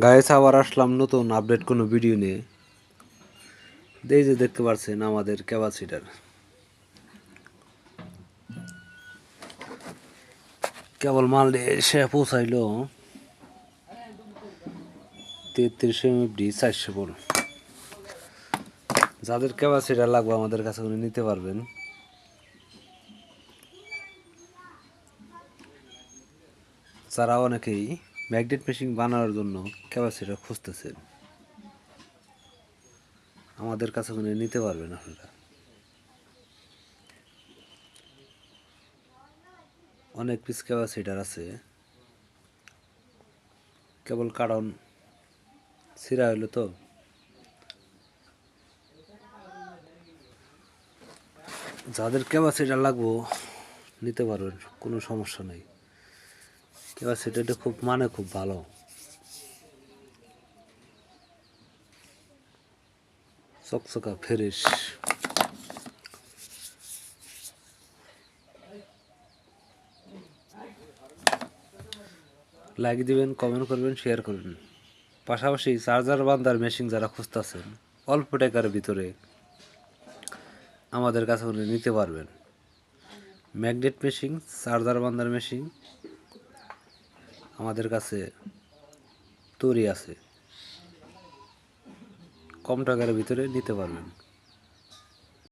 Guys আবার আসলাম নতুন update কোনো ভিডিও নিয়ে। এই যে দেখতে পাচ্ছেন আমাদের ক্যাপাসিটার কেবল মাল এসে পৌঁছাইলো 33 এমএফডি 400 ভোল্ট। যাদের ক্যাপাসিটার লাগবে আমাদের কাছে নিতে পারবেন। যারা অনেকেই ম্যাগনেট মেশিন বানানোর জন্য ক্যাপাসিটার খুঁজতেছেন আমাদের কাছে নিতে পারবেন আপনারা। অনেক পিস ক্যাপাসিটার আছে, কেবল কারণ ছিঁড়া হইলো তো। যাদের ক্যাপাসিটার লাগবো নিতে পারবেন, কোনো সমস্যা নেই। ক্যাপাসিটারটা খুব ভালো, চকচকা ফ্রেশ। লাইক দিবেন, কমেন্ট করবেন, শেয়ার করবেন। পাশাপাশি চার্জার বান্দার মেশিন যারা খুঁজতেছেন অল্প টাকার ভিতরে আমাদের কাছে নিতে পারবেন। ম্যাগনেট মেশিন, চার্জার বান্দার মেশিন আমাদের কাছে তৈরি আছে, কম টাকার ভিতরে নিতে পারবেন।